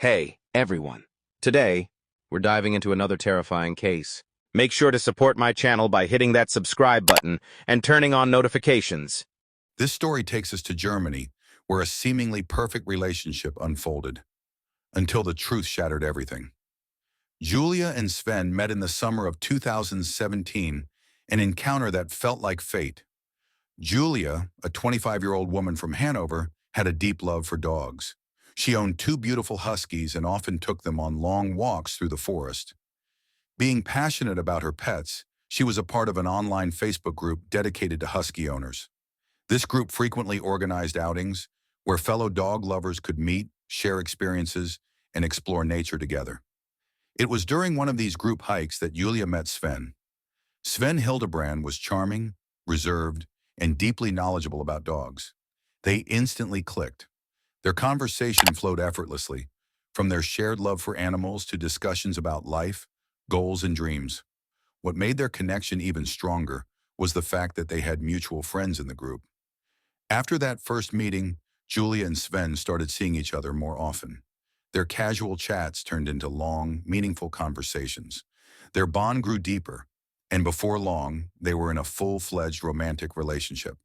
Hey, everyone. Today, we're diving into another terrifying case. Make sure to support my channel by hitting that subscribe button and turning on notifications. This story takes us to Germany, where a seemingly perfect relationship unfolded, until the truth shattered everything. Julia and Sven met in the summer of 2017, an encounter that felt like fate. Julia, a 25-year-old woman from Hanover, had a deep love for dogs. She owned two beautiful huskies and often took them on long walks through the forest. Being passionate about her pets, she was a part of an online Facebook group dedicated to husky owners. This group frequently organized outings where fellow dog lovers could meet, share experiences, and explore nature together. It was during one of these group hikes that Julia met Sven. Sven Hildebrand was charming, reserved, and deeply knowledgeable about dogs. They instantly clicked. Their conversation flowed effortlessly, from their shared love for animals to discussions about life, goals, and dreams. What made their connection even stronger was the fact that they had mutual friends in the group. After that first meeting, Julia and Sven started seeing each other more often. Their casual chats turned into long, meaningful conversations. Their bond grew deeper, and before long, they were in a full-fledged romantic relationship.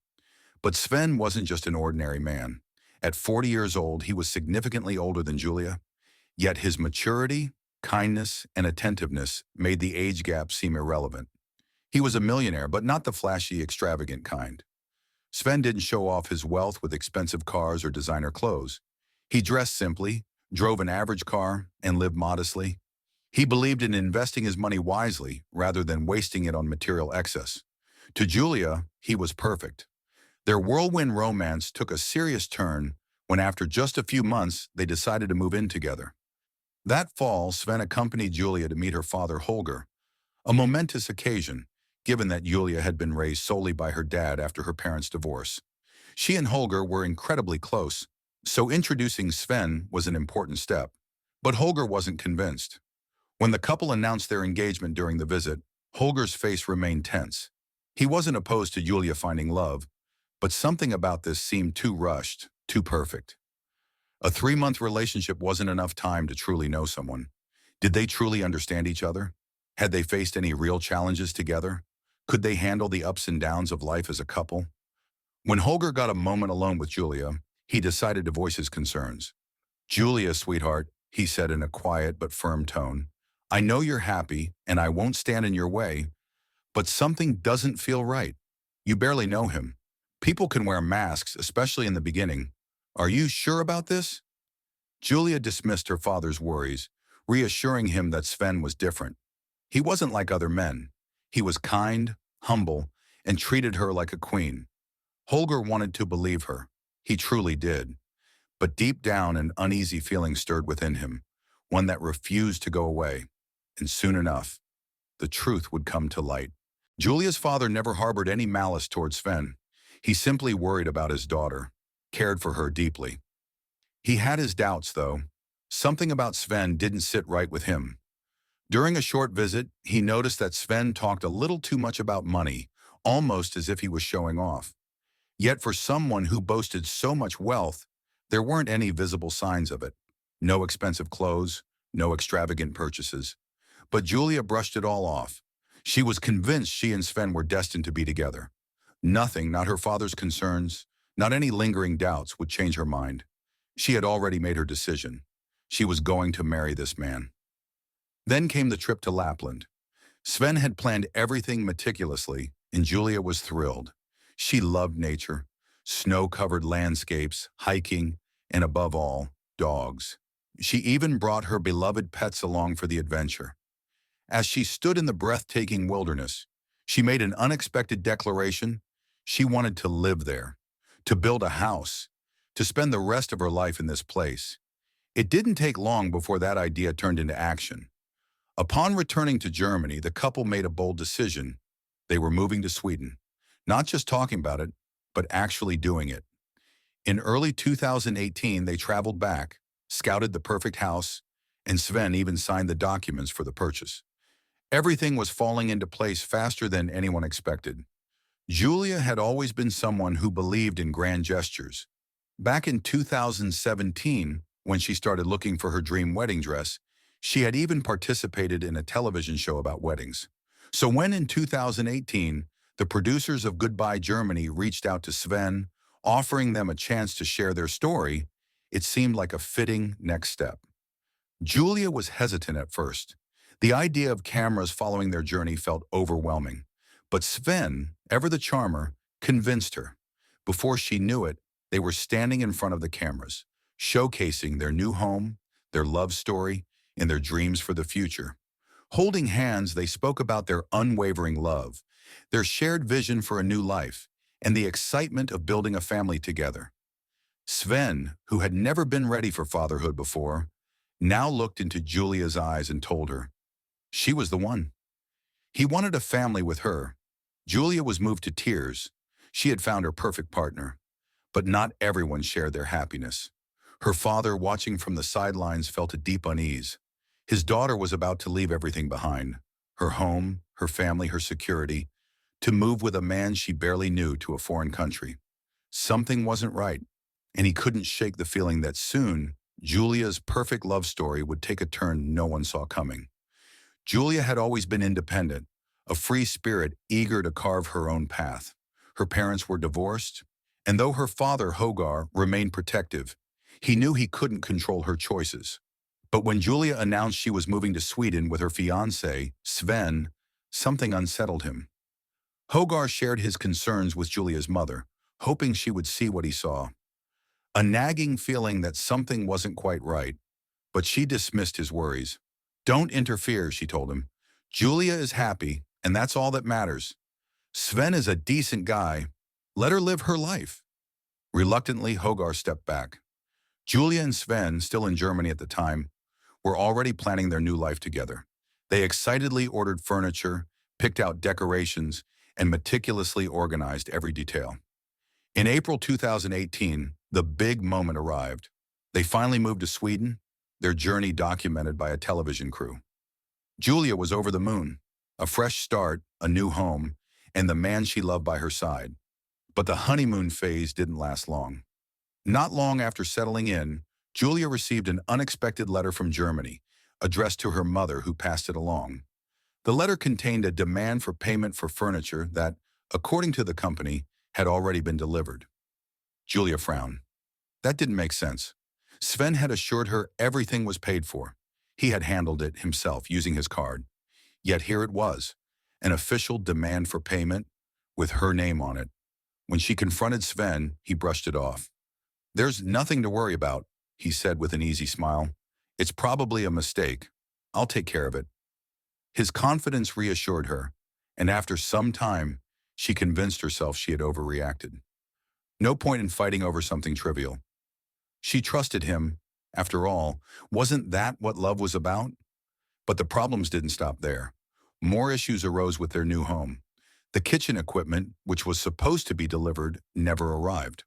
But Sven wasn't just an ordinary man. At 40 years old, he was significantly older than Julia, yet his maturity, kindness, and attentiveness made the age gap seem irrelevant. He was a millionaire, but not the flashy, extravagant kind. Sven didn't show off his wealth with expensive cars or designer clothes. He dressed simply, drove an average car, and lived modestly. He believed in investing his money wisely rather than wasting it on material excess. To Julia, he was perfect. Their whirlwind romance took a serious turn when, after just a few months, they decided to move in together. That fall, Sven accompanied Julia to meet her father, Holger, a momentous occasion, given that Julia had been raised solely by her dad after her parents' divorce. She and Holger were incredibly close, so introducing Sven was an important step. But Holger wasn't convinced. When the couple announced their engagement during the visit, Holger's face remained tense. He wasn't opposed to Julia finding love, but something about this seemed too rushed, too perfect. A 3-month relationship wasn't enough time to truly know someone. Did they truly understand each other? Had they faced any real challenges together? Could they handle the ups and downs of life as a couple? When Holger got a moment alone with Julia, he decided to voice his concerns. "Julia, sweetheart," he said in a quiet but firm tone, "I know you're happy and I won't stand in your way, but something doesn't feel right. You barely know him. People can wear masks, especially in the beginning. Are you sure about this?" Julia dismissed her father's worries, reassuring him that Sven was different. He wasn't like other men. He was kind, humble, and treated her like a queen. Holger wanted to believe her. He truly did. But deep down, an uneasy feeling stirred within him, one that refused to go away. And soon enough, the truth would come to light. Julia's father never harbored any malice towards Sven. He simply worried about his daughter, cared for her deeply. He had his doubts, though. Something about Sven didn't sit right with him. During a short visit, he noticed that Sven talked a little too much about money, almost as if he was showing off. Yet for someone who boasted so much wealth, there weren't any visible signs of it. No expensive clothes, no extravagant purchases. But Julia brushed it all off. She was convinced she and Sven were destined to be together. Nothing, not her father's concerns, not any lingering doubts, would change her mind. She had already made her decision. She was going to marry this man. Then came the trip to Lapland. Sven had planned everything meticulously, and Julia was thrilled. She loved nature, snow-covered landscapes, hiking, and above all, dogs. She even brought her beloved pets along for the adventure. As she stood in the breathtaking wilderness, she made an unexpected declaration. She wanted to live there, to build a house, to spend the rest of her life in this place. It didn't take long before that idea turned into action. Upon returning to Germany, the couple made a bold decision. They were moving to Sweden, not just talking about it, but actually doing it. In early 2018, they traveled back, scouted the perfect house, and Sven even signed the documents for the purchase. Everything was falling into place faster than anyone expected. Julia had always been someone who believed in grand gestures. Back in 2017, when she started looking for her dream wedding dress. She had even participated in a television show about weddings. So when in 2018, the producers of Goodbye Germany reached out to Sven, offering them a chance to share their story, it seemed like a fitting next step. Julia was hesitant at first. The idea of cameras following their journey felt overwhelming. But Sven, ever the charmer, convinced her. Before she knew it, they were standing in front of the cameras, showcasing their new home, their love story, and their dreams for the future. Holding hands, they spoke about their unwavering love, their shared vision for a new life, and the excitement of building a family together. Sven, who had never been ready for fatherhood before, now looked into Julia's eyes and told her she was the one. He wanted a family with her. Julia was moved to tears. She had found her perfect partner. But not everyone shared their happiness. Her father, watching from the sidelines, felt a deep unease. His daughter was about to leave everything behind, her home, her family, her security, to move with a man she barely knew to a foreign country. Something wasn't right, and he couldn't shake the feeling that soon, Julia's perfect love story would take a turn no one saw coming. Julia had always been independent, a free spirit eager to carve her own path. Her parents were divorced, and though her father, Hogar, remained protective, he knew he couldn't control her choices. But when Julia announced she was moving to Sweden with her fiancé, Sven, something unsettled him. Hogar shared his concerns with Julia's mother, hoping she would see what he saw. A nagging feeling that something wasn't quite right, but she dismissed his worries. "Don't interfere," she told him. "Julia is happy, and that's all that matters. Sven is a decent guy. Let her live her life." Reluctantly, Hogar stepped back. Julia and Sven, still in Germany at the time, were already planning their new life together. They excitedly ordered furniture, picked out decorations, and meticulously organized every detail. In April 2018, the big moment arrived. They finally moved to Sweden, their journey documented by a television crew. Julia was over the moon, a fresh start, a new home, and the man she loved by her side. But the honeymoon phase didn't last long. Not long after settling in, Julia received an unexpected letter from Germany, addressed to her mother, who passed it along. The letter contained a demand for payment for furniture that, according to the company, had already been delivered. Julia frowned. That didn't make sense. Sven had assured her everything was paid for. He had handled it himself using his card. Yet here it was, an official demand for payment with her name on it. When she confronted Sven, he brushed it off. "There's nothing to worry about," he said with an easy smile. "It's probably a mistake. I'll take care of it." His confidence reassured her, and after some time, she convinced herself she had overreacted. No point in fighting over something trivial. She trusted him. After all, wasn't that what love was about? But the problems didn't stop there. More issues arose with their new home. The kitchen equipment, which was supposed to be delivered, never arrived.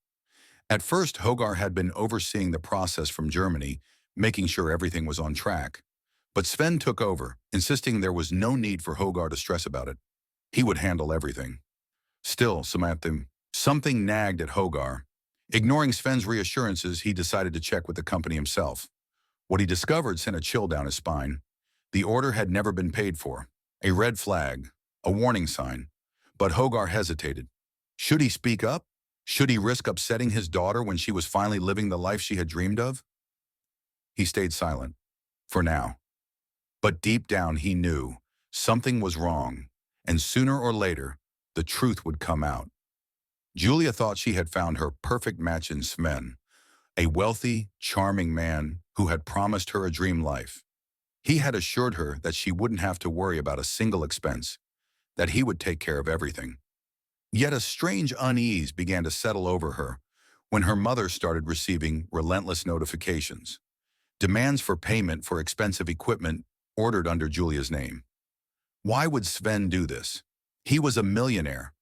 At first, Hogar had been overseeing the process from Germany, making sure everything was on track. But Sven took over, insisting there was no need for Hogar to stress about it. He would handle everything. Still, something nagged at Hogar. Ignoring Sven's reassurances, he decided to check with the company himself. What he discovered sent a chill down his spine. The order had never been paid for. A red flag, a warning sign. But Hogar hesitated. Should he speak up? Should he risk upsetting his daughter when she was finally living the life she had dreamed of? He stayed silent, for now. But deep down he knew something was wrong, and sooner or later, the truth would come out. Julia thought she had found her perfect match in Sven, a wealthy, charming man who had promised her a dream life. He had assured her that she wouldn't have to worry about a single expense, that he would take care of everything. Yet a strange unease began to settle over her when her mother started receiving relentless notifications, demands for payment for expensive equipment ordered under Julia's name. Why would Sven do this? He was a millionaire.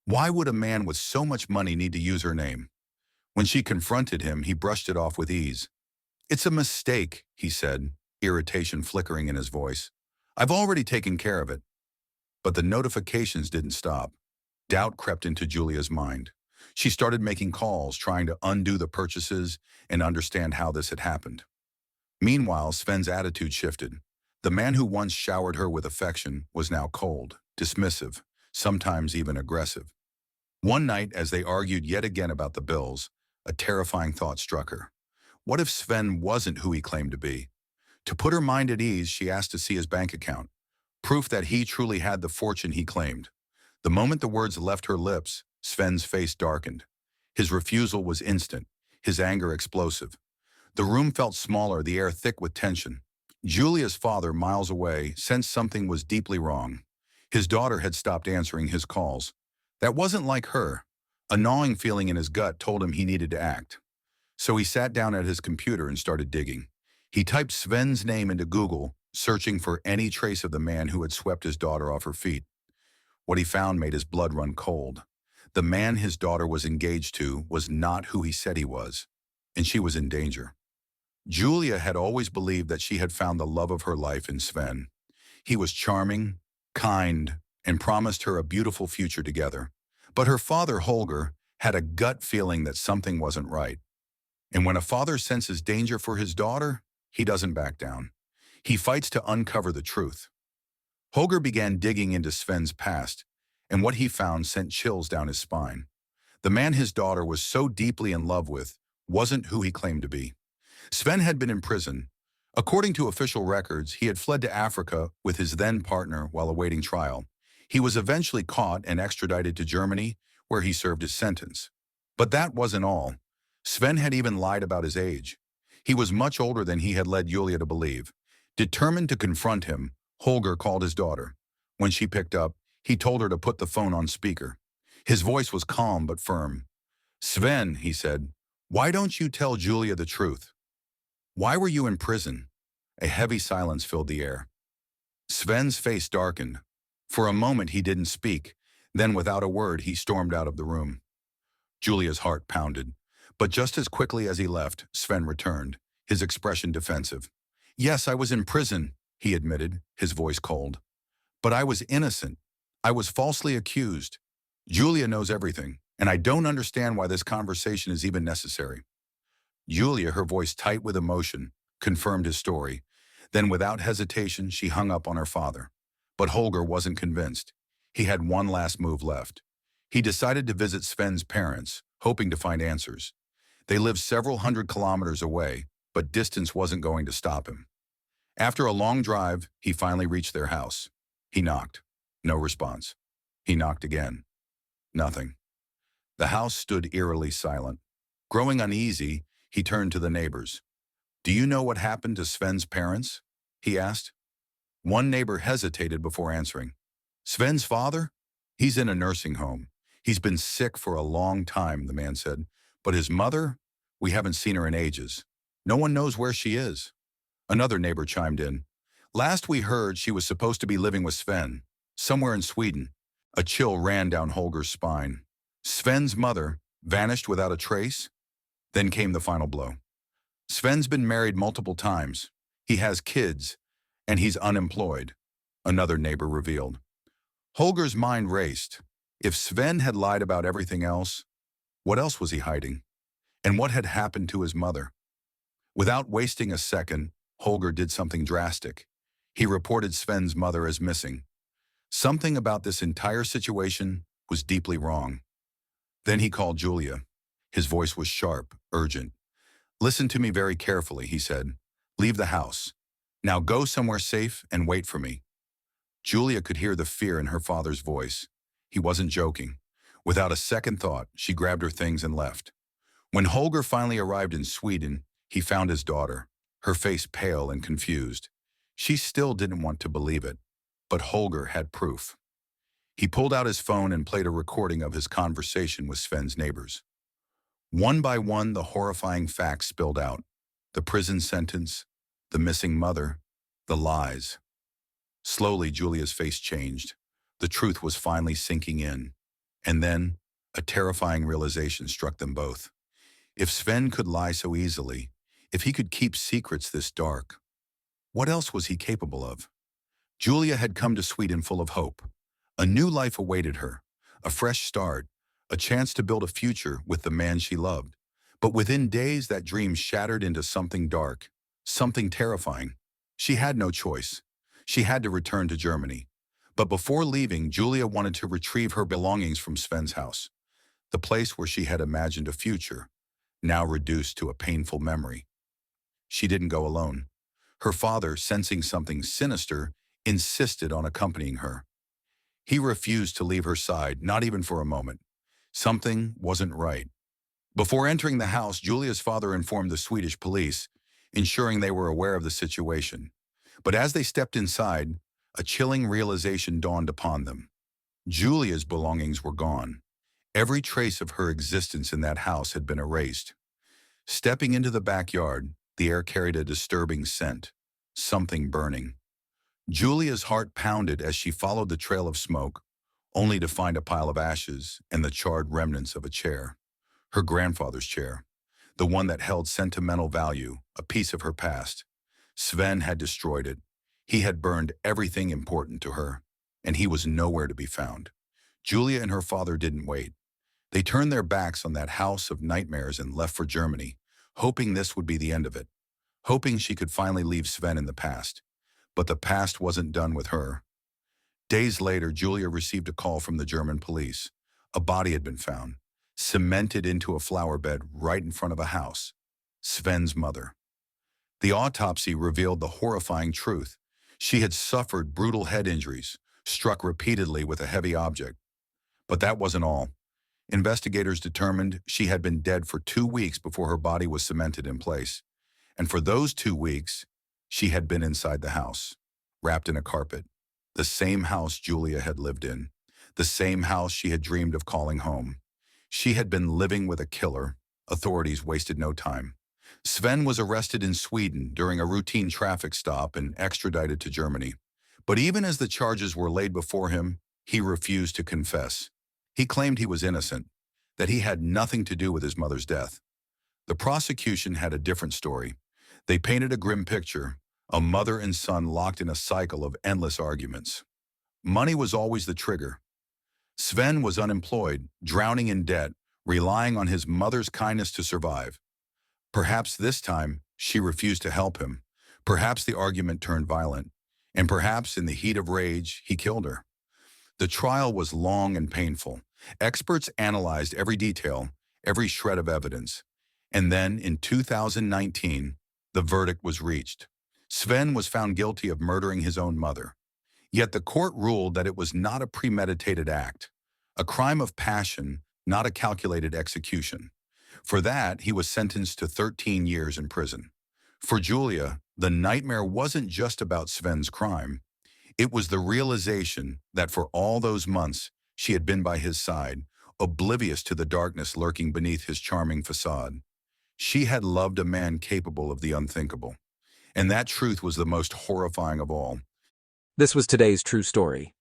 Why would a man with so much money need to use her name? When she confronted him, he brushed it off with ease. "It's a mistake," he said, irritation flickering in his voice. "I've already taken care of it." But the notifications didn't stop. Doubt crept into Julia's mind. She started making calls, trying to undo the purchases and understand how this had happened. Meanwhile, Sven's attitude shifted. The man who once showered her with affection was now cold, dismissive, sometimes even aggressive. One night, as they argued yet again about the bills, a terrifying thought struck her. What if Sven wasn't who he claimed to be? To put her mind at ease, she asked to see his bank account, proof that he truly had the fortune he claimed. The moment the words left her lips, Sven's face darkened. His refusal was instant, his anger explosive. The room felt smaller, the air thick with tension. Julia's father, miles away, sensed something was deeply wrong. His daughter had stopped answering his calls. That wasn't like her. A gnawing feeling in his gut told him he needed to act. So he sat down at his computer and started digging. He typed Sven's name into Google, searching for any trace of the man who had swept his daughter off her feet. What he found made his blood run cold. The man his daughter was engaged to was not who he said he was, and she was in danger. Julia had always believed that she had found the love of her life in Sven. He was charming, kind, and promised her a beautiful future together. But her father, Holger, had a gut feeling that something wasn't right. And when a father senses danger for his daughter, he doesn't back down. He fights to uncover the truth. Holger began digging into Sven's past, and what he found sent chills down his spine. The man his daughter was so deeply in love with wasn't who he claimed to be. Sven had been in prison. According to official records, he had fled to Africa with his then partner while awaiting trial. He was eventually caught and extradited to Germany, where he served his sentence. But that wasn't all. Sven had even lied about his age. He was much older than he had led Julia to believe. Determined to confront him, Holger called his daughter. When she picked up, he told her to put the phone on speaker. His voice was calm but firm. "Sven," he said, "why don't you tell Julia the truth? Why were you in prison?" A heavy silence filled the air. Sven's face darkened. For a moment he didn't speak. Then without a word he stormed out of the room. Julia's heart pounded. But just as quickly as he left, Sven returned, his expression defensive. "Yes, I was in prison," he admitted, his voice cold. "But I was innocent. I was falsely accused. Julia knows everything, and I don't understand why this conversation is even necessary." Julia, her voice tight with emotion, confirmed his story. Then without hesitation, she hung up on her father. But Holger wasn't convinced. He had one last move left. He decided to visit Sven's parents, hoping to find answers. They lived several hundred kilometers away, but distance wasn't going to stop him. After a long drive, he finally reached their house. He knocked. No response. He knocked again. Nothing. The house stood eerily silent. Growing uneasy, he turned to the neighbors. "Do you know what happened to Sven's parents?" he asked. One neighbor hesitated before answering. "Sven's father? He's in a nursing home. He's been sick for a long time," the man said. "But his mother? We haven't seen her in ages. No one knows where she is." Another neighbor chimed in. "Last we heard, she was supposed to be living with Sven, somewhere in Sweden." A chill ran down Holger's spine. Sven's mother vanished without a trace? Then came the final blow. "Sven's been married multiple times. He has kids, and he's unemployed," another neighbor revealed. Holger's mind raced. If Sven had lied about everything else, what else was he hiding? And what had happened to his mother? Without wasting a second, Holger did something drastic. He reported Sven's mother as missing. Something about this entire situation was deeply wrong. Then he called Julia. His voice was sharp, urgent. "Listen to me very carefully," he said. "Leave the house. Now go somewhere safe and wait for me." Julia could hear the fear in her father's voice. He wasn't joking. Without a second thought, she grabbed her things and left. When Holger finally arrived in Sweden, he found his daughter, her face pale and confused. She still didn't want to believe it, but Holger had proof. He pulled out his phone and played a recording of his conversation with Sven's neighbors. One by one, the horrifying facts spilled out. The prison sentence, the missing mother, the lies. Slowly, Julia's face changed. The truth was finally sinking in. And then, a terrifying realization struck them both. If Sven could lie so easily, if he could keep secrets this dark, what else was he capable of? Julia had come to Sweden full of hope. A new life awaited her, a fresh start, a chance to build a future with the man she loved. But within days, that dream shattered into something dark, something terrifying. She had no choice. She had to return to Germany. But before leaving, Julia wanted to retrieve her belongings from Sven's house, the place where she had imagined a future, now reduced to a painful memory. She didn't go alone. Her father, sensing something sinister, insisted on accompanying her. He refused to leave her side, not even for a moment. Something wasn't right. Before entering the house, Julia's father informed the Swedish police, ensuring they were aware of the situation. But as they stepped inside, a chilling realization dawned upon them. Julia's belongings were gone. Every trace of her existence in that house had been erased. Stepping into the backyard, the air carried a disturbing scent, something burning. Julia's heart pounded as she followed the trail of smoke, only to find a pile of ashes and the charred remnants of a chair. Her grandfather's chair, the one that held sentimental value, a piece of her past. Sven had destroyed it. He had burned everything important to her, and he was nowhere to be found. Julia and her father didn't wait. They turned their backs on that house of nightmares and left for Germany, hoping this would be the end of it, hoping she could finally leave Sven in the past. But the past wasn't done with her. Days later, Julia received a call from the German police. A body had been found, cemented into a flower bed right in front of a house. Sven's mother. The autopsy revealed the horrifying truth. She had suffered brutal head injuries, struck repeatedly with a heavy object. But that wasn't all. Investigators determined she had been dead for 2 weeks before her body was cemented in place. And for those 2 weeks, she had been inside the house, wrapped in a carpet. The same house Julia had lived in, the same house she had dreamed of calling home. She had been living with a killer. Authorities wasted no time. Sven was arrested in Sweden during a routine traffic stop and extradited to Germany. But even as the charges were laid before him, he refused to confess. He claimed he was innocent, that he had nothing to do with his mother's death. The prosecution had a different story. They painted a grim picture, a mother and son locked in a cycle of endless arguments. Money was always the trigger. Sven was unemployed, drowning in debt, relying on his mother's kindness to survive. Perhaps this time, she refused to help him. Perhaps the argument turned violent. And perhaps in the heat of rage, he killed her. The trial was long and painful. Experts analyzed every detail, every shred of evidence. And then, in 2019, the verdict was reached. Sven was found guilty of murdering his own mother. Yet the court ruled that it was not a premeditated act, a crime of passion, not a calculated execution. For that, he was sentenced to 13 years in prison. For Julia, the nightmare wasn't just about Sven's crime. It was the realization that for all those months, she had been by his side, oblivious to the darkness lurking beneath his charming facade. She had loved a man capable of the unthinkable. And that truth was the most horrifying of all. This was today's true story.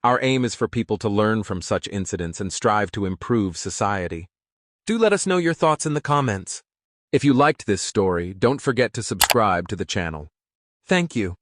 Our aim is for people to learn from such incidents and strive to improve society. Do let us know your thoughts in the comments. If you liked this story, don't forget to subscribe to the channel. Thank you.